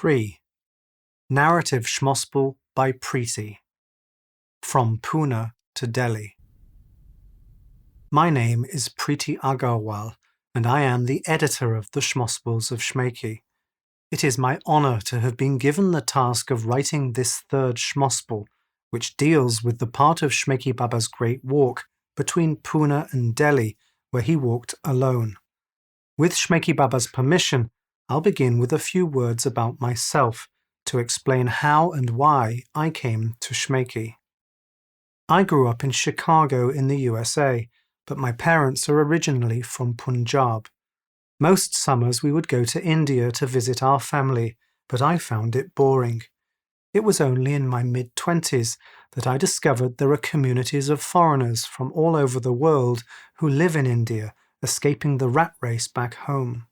3. Narrative Shmospel by Priti. From Pune to Delhi. My name is Priti Aggarwal, and I am the editor of the Shmospels of Shmeiki. It is my honour to have been given the task of writing this third Shmospel, which deals with the part of Shmeiki Baba's great walk between Pune and Delhi, where he walked alone. With Shmeiki Baba's permission, I'll begin with a few words about myself to explain how and why I came to Shmeiki. I grew up in Chicago in the USA, but my parents are originally from Punjab. Most summers we would go to India to visit our family, but I found it boring. It was only in my mid-20s that I discovered there are communities of foreigners from all over the world who live in India, escaping the rat race back home.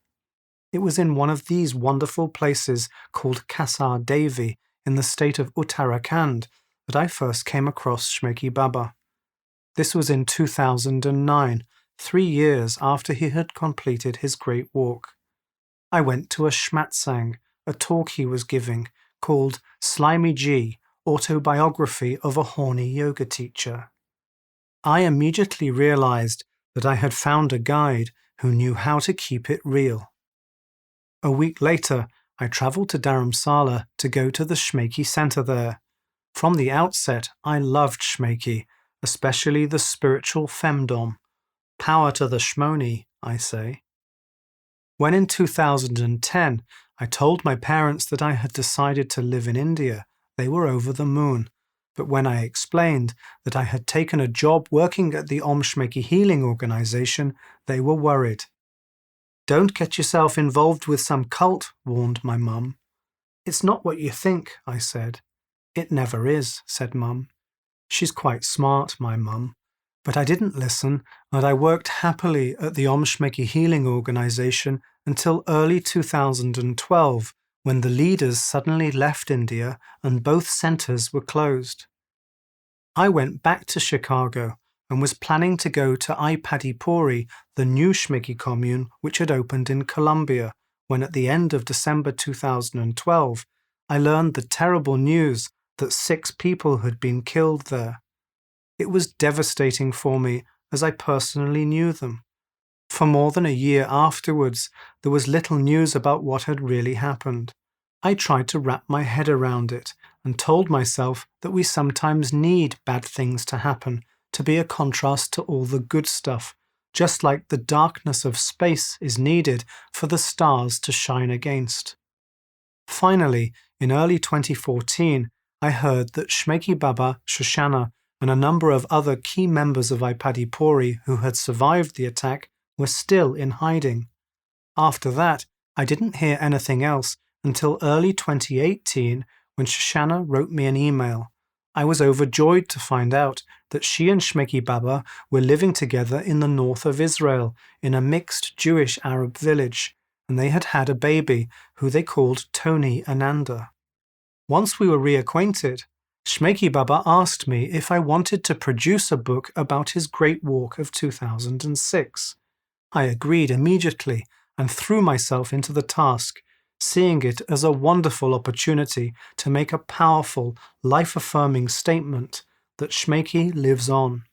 It was in one of these wonderful places called Kasar Devi in the state of Uttarakhand that I first came across Shmeiki Baba. This was in 2009, 3 years after he had completed his great walk. I went to a shmatsang, a talk he was giving, called Slimy G, Autobiography of a Horny Yoga Teacher. I immediately realized that I had found a guide who knew how to keep it real. A week later, I travelled to Dharamsala to go to the Shmeiki Centre there. From the outset, I loved Shmeiki, especially the spiritual femdom. Power to the Shmoni, I say. When in 2010 I told my parents that I had decided to live in India, they were over the moon. But when I explained that I had taken a job working at the Shmeiki Healing Organization, they were worried. "Don't get yourself involved with some cult," warned my mum. "It's not what you think," I said. "It never is," said Mum. She's quite smart, my mum. But I didn't listen, and I worked happily at the Shmeiki Healing Organization until early 2012, when the leaders suddenly left India and both centers were closed. I went back to Chicago and was planning to go to Padipuri, the new Shmeiki commune which had opened in Colombia, when at the end of December 2012, I learned the terrible news that 6 people had been killed there. It was devastating for me, as I personally knew them. For more than a year afterwards, there was little news about what had really happened. I tried to wrap my head around it and told myself that we sometimes need bad things to happen to be a contrast to all the good stuff, just like the darkness of space is needed for the stars to shine against. Finally, in early 2014, I heard that Shmeiki Baba, Shoshana, and a number of other key members of Padipuri who had survived the attack were still in hiding. After that, I didn't hear anything else until early 2018 when Shoshana wrote me an email. I was overjoyed to find out that she and Shmeiki Baba were living together in the north of Israel in a mixed Jewish-Arab village, and they had had a baby who they called Tony Ananda. Once we were reacquainted, Shmeiki Baba asked me if I wanted to produce a book about his great walk of 2006. I agreed immediately and threw myself into the task, seeing it as a wonderful opportunity to make a powerful, life-affirming statement that Shmeiki lives on.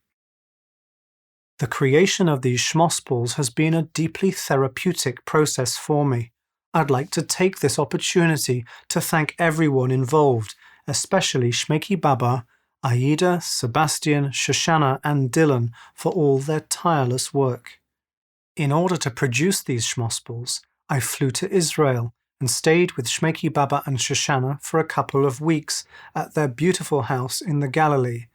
The creation of these Shmospels has been a deeply therapeutic process for me. I'd like to take this opportunity to thank everyone involved, especially Shmeiki Baba, Aida, Sebastian, Shoshana and Dylan for all their tireless work. In order to produce these Shmospels, I flew to Israel and stayed with Shmeiki Baba and Shoshana for a couple of weeks at their beautiful house in the Galilee.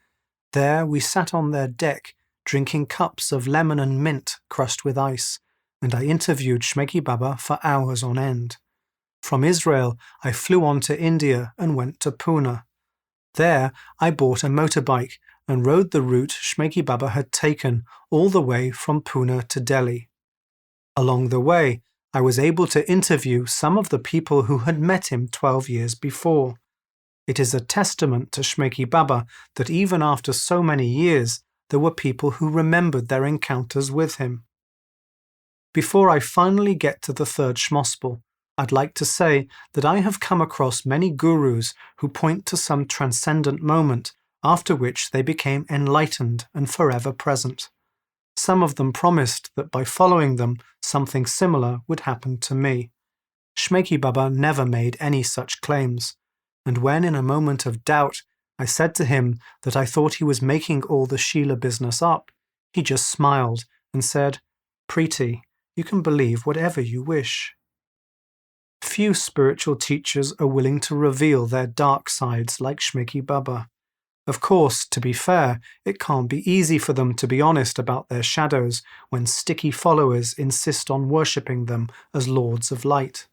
There we sat on their deck, drinking cups of lemon and mint crushed with ice, and I interviewed Shmeiki Baba for hours on end. From Israel, I flew on to India and went to Pune. There, I bought a motorbike and rode the route Shmeiki Baba had taken all the way from Pune to Delhi. Along the way, I was able to interview some of the people who had met him 12 years before. It is a testament to Shmeiki Baba that even after so many years, there were people who remembered their encounters with him. Before I finally get to the third Shmospel, I'd like to say that I have come across many gurus who point to some transcendent moment after which they became enlightened and forever present. Some of them promised that by following them, something similar would happen to me. Shmeiki Baba never made any such claims, and when in a moment of doubt I said to him that I thought he was making all the Sheela business up, he just smiled and said, "Priti, you can believe whatever you wish." Few spiritual teachers are willing to reveal their dark sides like Shmeiki Baba. Of course, to be fair, it can't be easy for them to be honest about their shadows when sticky followers insist on worshipping them as lords of light.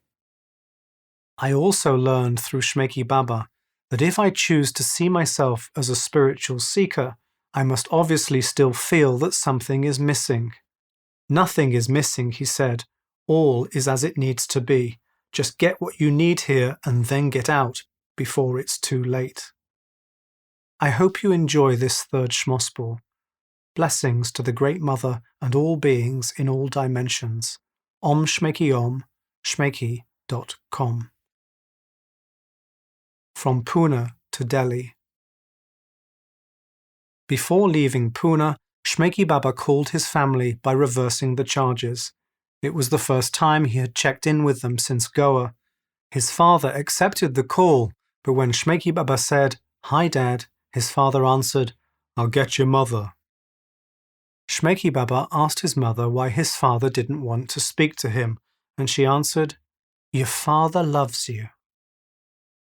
I also learned through Shmeiki Baba that if I choose to see myself as a spiritual seeker, I must obviously still feel that something is missing. Nothing is missing, he said. All is as it needs to be. Just get what you need here and then get out before it's too late. I hope you enjoy this third Shmospel. Blessings to the Great Mother and all beings in all dimensions. Om Shmeiki Om, Shmeiki.com. From Pune to Delhi. Before leaving Pune, Shmeiki Baba called his family by reversing the charges. It was the first time he had checked in with them since Goa. His father accepted the call, but when Shmeiki Baba said, "Hi Dad," his father answered, "I'll get your mother." Shmeiki Baba asked his mother why his father didn't want to speak to him, and she answered, "Your father loves you."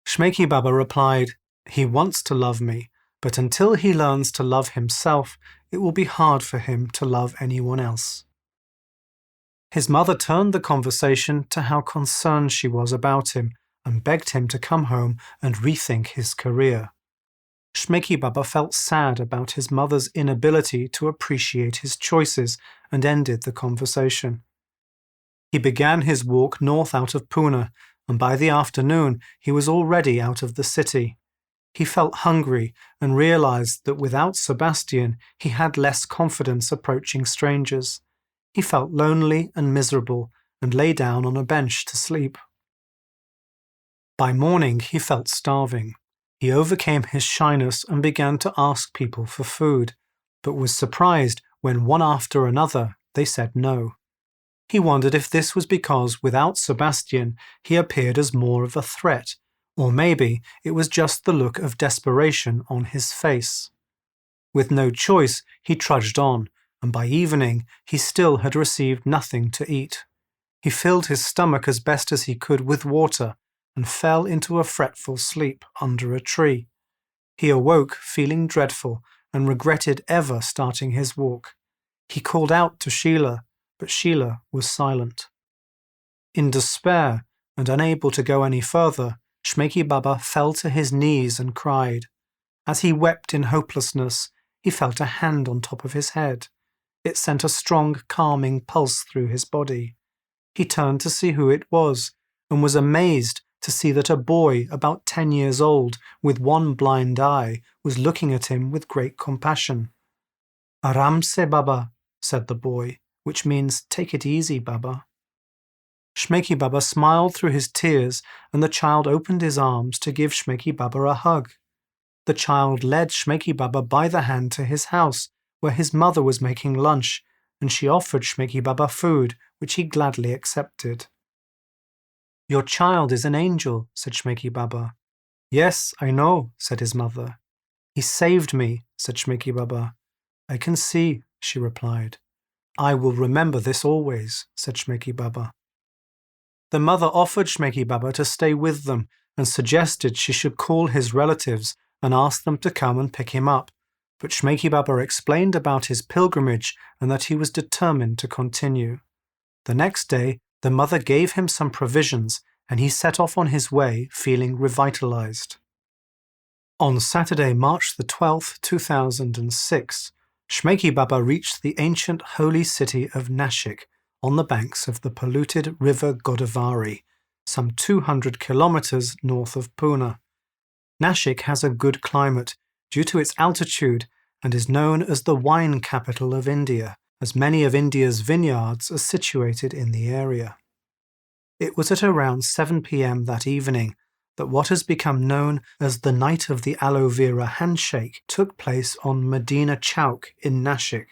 Shmeiki Baba replied, "He wants to love me, but until he learns to love himself, it will be hard for him to love anyone else." His mother turned the conversation to how concerned she was about him and begged him to come home and rethink his career. Shmeiki Baba felt sad about his mother's inability to appreciate his choices and ended the conversation. He began his walk north out of Pune, and by the afternoon he was already out of the city. He felt hungry and realized that without Sebastian he had less confidence approaching strangers. He felt lonely and miserable and lay down on a bench to sleep. By morning he felt starving. He overcame his shyness and began to ask people for food, but was surprised when one after another they said no. He wondered if this was because without Sebastian he appeared as more of a threat, or maybe it was just the look of desperation on his face. With no choice, he trudged on, and by evening he still had received nothing to eat. He filled his stomach as best as he could with water and fell into a fretful sleep under a tree. He awoke feeling dreadful and regretted ever starting his walk. He called out to Sheela, but Sheela was silent. In despair and unable to go any further, Shmeiki Baba fell to his knees and cried. As he wept in hopelessness, he felt a hand on top of his head. It sent a strong, calming pulse through his body. He turned to see who it was, and was amazed to see that a boy about 10 years old, with one blind eye, was looking at him with great compassion. "Aram se Baba," said the boy, which means "take it easy, Baba." Shmeiki Baba smiled through his tears, and the child opened his arms to give Shmeiki Baba a hug. The child led Shmeiki Baba by the hand to his house, where his mother was making lunch, and she offered Shmeiki Baba food, which he gladly accepted. "Your child is an angel," said Shmeiki Baba. "Yes, I know," said his mother. "He saved me," said Shmeiki Baba. "I can see," she replied. "I will remember this always," said Shmeiki Baba. The mother offered Shmeiki Baba to stay with them and suggested she should call his relatives and ask them to come and pick him up, but Shmeiki Baba explained about his pilgrimage and that he was determined to continue. The next day, the mother gave him some provisions and he set off on his way feeling revitalized. On Saturday, March the 12th, 2006, Shmeiki Baba reached the ancient holy city of Nashik on the banks of the polluted river Godavari, some 200 kilometers north of Pune. Nashik has a good climate due to its altitude and is known as the wine capital of India, as many of India's vineyards are situated in the area. It was at around 7 p.m. that evening that what has become known as the Night of the Aloe Vera Handshake took place on Medina Chowk in Nashik.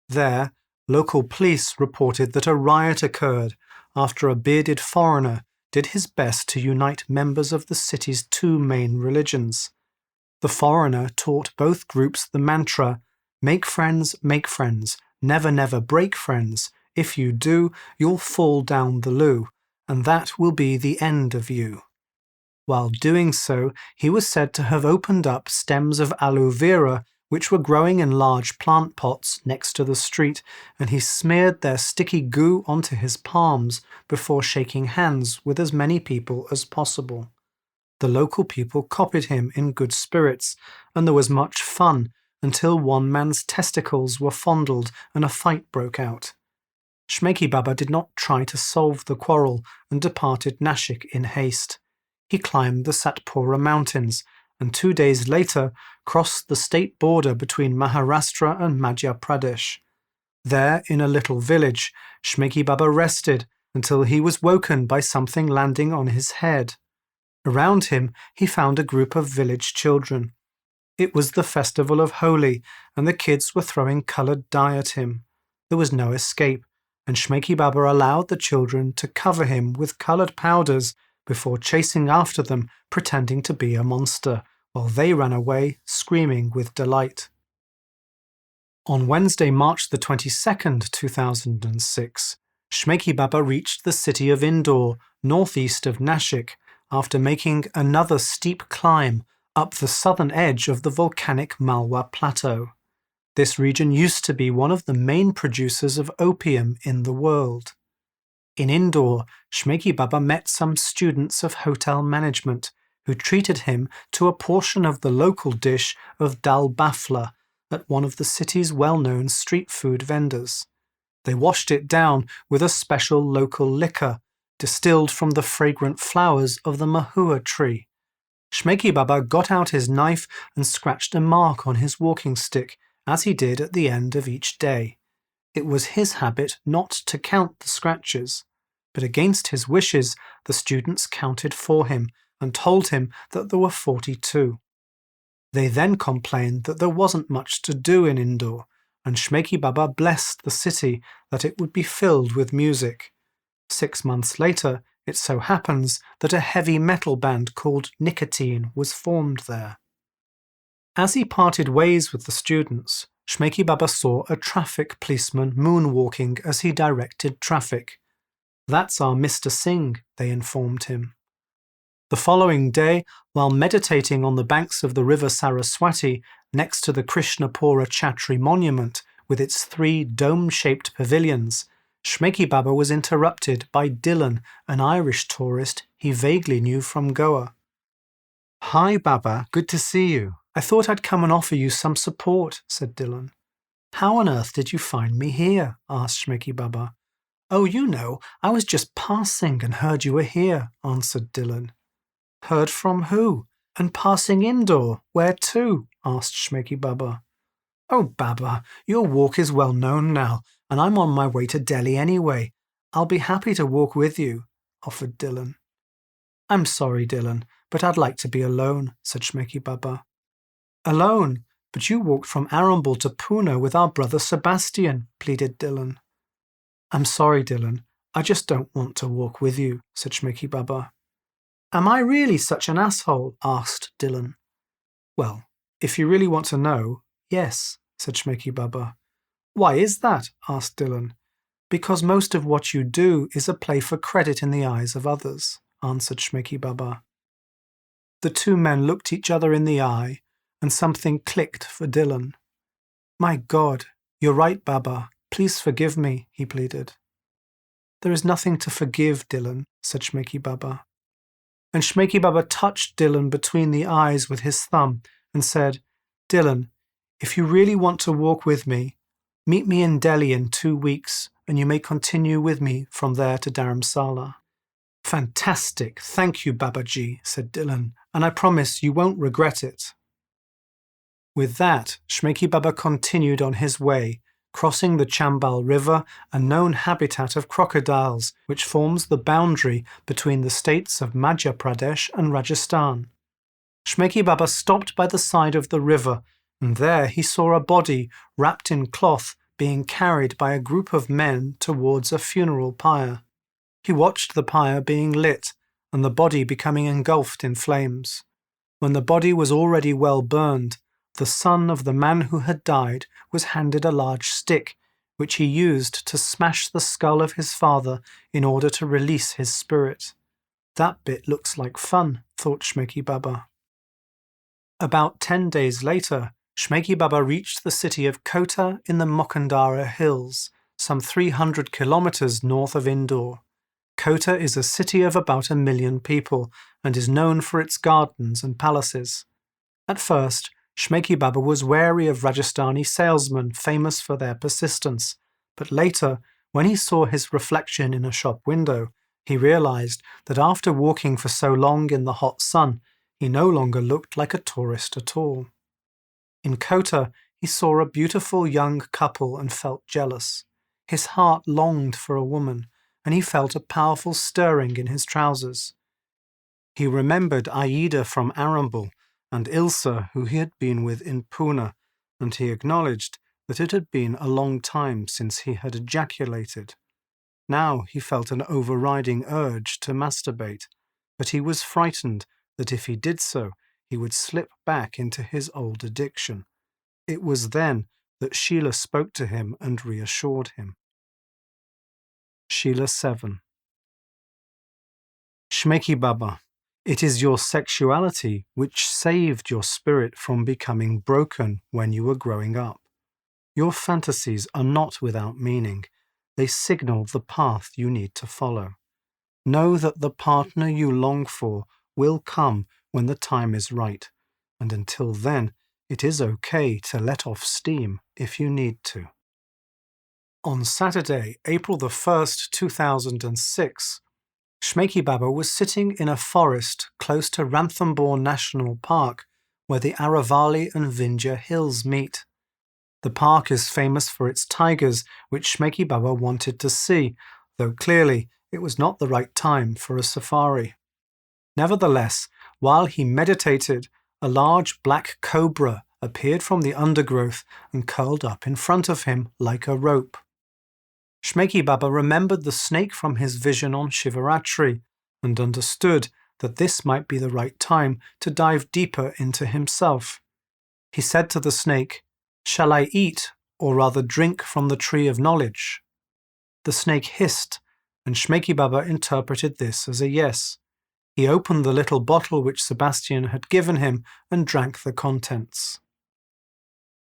There, local police reported that a riot occurred after a bearded foreigner did his best to unite members of the city's two main religions. The foreigner taught both groups the mantra, make friends, never never break friends. If you do, you'll fall down the loo, and that will be the end of you. While doing so, he was said to have opened up stems of aloe vera which were growing in large plant pots next to the street, and he smeared their sticky goo onto his palms before shaking hands with as many people as possible. The local people copied him in good spirits, and there was much fun until one man's testicles were fondled and a fight broke out. Shmeiki Baba did not try to solve the quarrel and departed Nashik in haste. He climbed the Satpura mountains and 2 days later crossed the state border between Maharashtra and Madhya Pradesh. There, in a little village, Shmeiki Baba rested until he was woken by something landing on his head. Around him he found a group of village children. It was the festival of Holi, and the kids were throwing coloured dye at him. There was no escape, and Shmeiki Baba allowed the children to cover him with coloured powders before chasing after them, pretending to be a monster, while they ran away, screaming with delight. On Wednesday, March the 22nd, 2006, Shmeiki Baba reached the city of Indore, northeast of Nashik, after making another steep climb up the southern edge of the volcanic Malwa Plateau. This region used to be one of the main producers of opium in the world. In Indore, Shmeiki Baba met some students of hotel management who treated him to a portion of the local dish of dal bafla at one of the city's well-known street food vendors. They washed it down with a special local liquor distilled from the fragrant flowers of the mahua tree. Shmeiki Baba got out his knife and scratched a mark on his walking stick, as he did at the end of each day. It was his habit not to count the scratches, but against his wishes the students counted for him and told him that there were 42. They then complained that there wasn't much to do in Indore, and Shmeiki Baba blessed the city that it would be filled with music. 6 months later, it so happens that a heavy metal band called Nicotine was formed there. As he parted ways with the students, Shmeiki Baba saw a traffic policeman moonwalking as he directed traffic. "That's our Mr. Singh," they informed him. The following day, while meditating on the banks of the river Saraswati next to the Krishnapura Chhatri monument with its 3 dome-shaped pavilions, Shmeiki Baba was interrupted by Dylan, an Irish tourist he vaguely knew from Goa. "Hi Baba, good to see you. I thought I'd come and offer you some support," said Dylan. "How on earth did you find me here?" asked Shmeiki Baba. "Oh, you know, I was just passing and heard you were here," answered Dylan. "Heard from who? And passing Indore, where to?" asked Shmeiki Baba. "Oh, Baba, your walk is well known now, and I'm on my way to Delhi anyway. I'll be happy to walk with you," offered Dylan. "I'm sorry, Dylan, but I'd like to be alone," said Shmeiki Baba. "Alone? But you walked from Arambal to Pune with our brother Sebastian," pleaded Dylan. "I'm sorry, Dylan. I just don't want to walk with you," said Shmeiki Baba. "Am I really such an asshole?" asked Dylan. "Well, if you really want to know, yes," said Shmeiki Baba. "Why is that?" asked Dylan. "Because most of what you do is a play for credit in the eyes of others," answered Shmeiki Baba. The two men looked each other in the eye, and something clicked for Dylan. "My God, you're right, Baba. Please forgive me," he pleaded. "There is nothing to forgive, Dylan," said Shmeiki Baba. And Shmeiki Baba touched Dylan between the eyes with his thumb and said, "Dylan, if you really want to walk with me, meet me in Delhi in 2 weeks, and you may continue with me from there to Dharamsala." "Fantastic, thank you, Babaji," said Dylan, "and I promise you won't regret it." With that, Shmeiki Baba continued on his way, crossing the Chambal River, a known habitat of crocodiles, which forms the boundary between the states of Madhya Pradesh and Rajasthan. Shmeiki Baba stopped by the side of the river, and there he saw a body wrapped in cloth being carried by a group of men towards a funeral pyre. He watched the pyre being lit, and the body becoming engulfed in flames. When the body was already well burned, the son of the man who had died was handed a large stick, which he used to smash the skull of his father in order to release his spirit. That bit looks like fun, thought Shmeiki Baba. About 10 days later, Shmeiki Baba reached the city of Kota in the Mokandara Hills, some 300 kilometers north of Indore. Kota is a city of about 1 million people and is known for its gardens and palaces. At first, Shmeiki Baba was wary of Rajasthani salesmen famous for their persistence, but later, when he saw his reflection in a shop window, he realized that after walking for so long in the hot sun, he no longer looked like a tourist at all. In Kota, he saw a beautiful young couple and felt jealous. His heart longed for a woman, and he felt a powerful stirring in his trousers. He remembered Aida from Arambal and Ilsa, who he had been with in Pune, and he acknowledged that it had been a long time since he had ejaculated. Now he felt an overriding urge to masturbate, but he was frightened that if he did so, he would slip back into his old addiction. It was then that Sheila spoke to him and reassured him. Sheila 7. Shmeiki Baba, it is your sexuality which saved your spirit from becoming broken when you were growing up. Your fantasies are not without meaning. They signal the path you need to follow. Know that the partner you long for will come when the time is right, and until then, it is okay to let off steam if you need to. On Saturday, April the 1st, 2006, Shmeiki Baba was sitting in a forest close to Ranthambore National Park, where the Aravalli and Vindhya hills meet. The park is famous for its tigers, which Shmeiki Baba wanted to see, though clearly it was not the right time for a safari. Nevertheless, while he meditated, a large black cobra appeared from the undergrowth and curled up in front of him like a rope. Shmeiki Baba remembered the snake from his vision on Shivaratri and understood that this might be the right time to dive deeper into himself. He said to the snake, "Shall I eat, or rather drink from the tree of knowledge?" The snake hissed, and Shmeiki Baba interpreted this as a yes. He opened the little bottle which Sebastian had given him and drank the contents.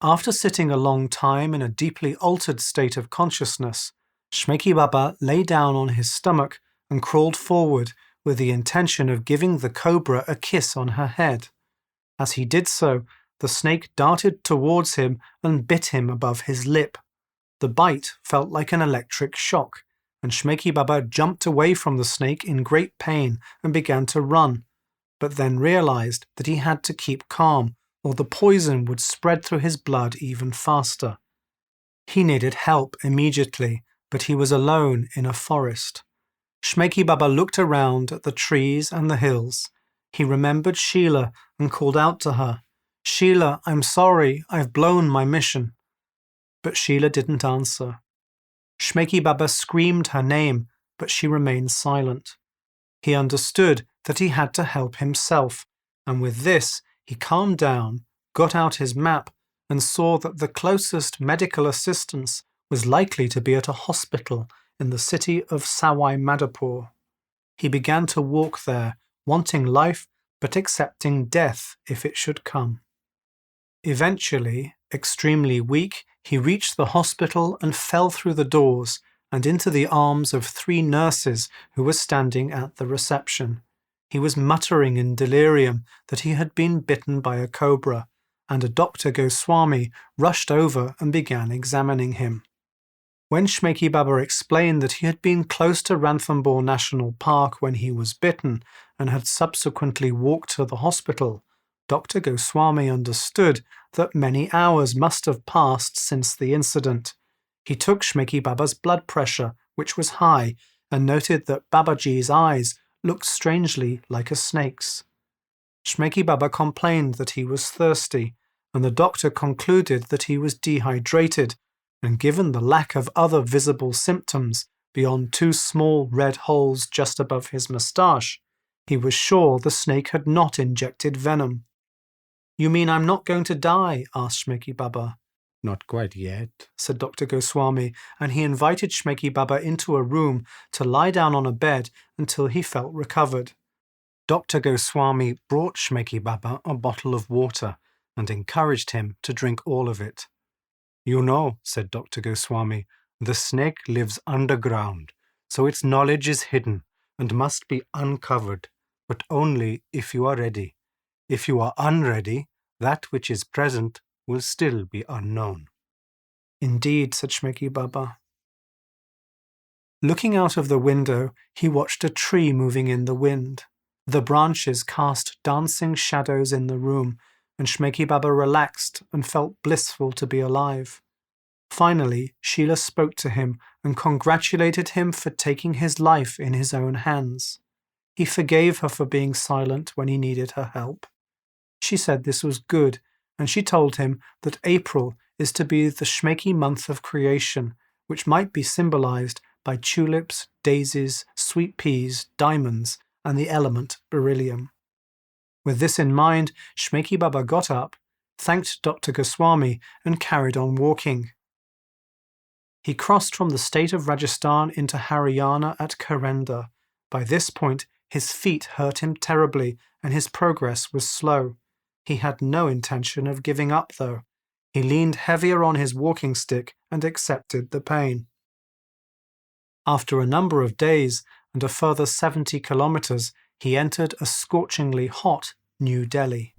After sitting a long time in a deeply altered state of consciousness, Shmeiki Baba lay down on his stomach and crawled forward with the intention of giving the cobra a kiss on her head. As he did so, the snake darted towards him and bit him above his lip. The bite felt like an electric shock, and Shmeiki Baba jumped away from the snake in great pain and began to run, but then realized that he had to keep calm, or the poison would spread through his blood even faster. He needed help immediately, but he was alone in a forest. Shmeiki Baba looked around at the trees and the hills. He remembered Sheila and called out to her, "Sheila, I'm sorry, I've blown my mission." But Sheila didn't answer. Shmeiki Baba screamed her name, but she remained silent. He understood that he had to help himself, and with this he calmed down, got out his map, and saw that the closest medical assistance was likely to be at a hospital in the city of Sawai Madhopur. He began to walk there, wanting life but accepting death if it should come. Eventually, extremely weak, he reached the hospital and fell through the doors and into the arms of 3 nurses who were standing at the reception. He was muttering in delirium that he had been bitten by a cobra, and a Dr. Goswami rushed over and began examining him. When Shmeiki Baba explained that he had been close to Ranthambore National Park when he was bitten and had subsequently walked to the hospital, Dr. Goswami understood that many hours must have passed since the incident, He took Shmeiki Baba's blood pressure, which was high, and noted that Babaji's eyes looked strangely like a snake's. Shmeiki Baba complained that he was thirsty, and the doctor concluded that he was dehydrated, and given the lack of other visible symptoms beyond 2 small red holes just above his moustache, he was sure the snake had not injected venom. "You mean I'm not going to die?" asked Shmeiki Baba. "Not quite yet," said Dr. Goswami, and he invited Shmeiki Baba into a room to lie down on a bed until he felt recovered. Dr. Goswami brought Shmeiki Baba a bottle of water and encouraged him to drink all of it. "You know," said Dr. Goswami, "the snake lives underground, so its knowledge is hidden and must be uncovered, but only if you are ready. If you are unready, that which is present will still be unknown." "Indeed," said Shmeiki Baba. Looking out of the window, he watched a tree moving in the wind. The branches cast dancing shadows in the room, and Shmeiki Baba relaxed and felt blissful to be alive. Finally, Sheila spoke to him and congratulated him for taking his life in his own hands. He forgave her for being silent when he needed her help. She said this was good, and she told him that April is to be the Shmeiki month of creation, which might be symbolized by tulips, daisies, sweet peas, diamonds, and the element beryllium. With this in mind, Shmeiki Baba got up, thanked Dr. Goswami, and carried on walking. He crossed from the state of Rajasthan into Haryana at Karenda. By this point, his feet hurt him terribly, and his progress was slow. He had no intention of giving up, though. He leaned heavier on his walking stick and accepted the pain. After a number of days and a further 70 kilometers, he entered a scorchingly hot New Delhi.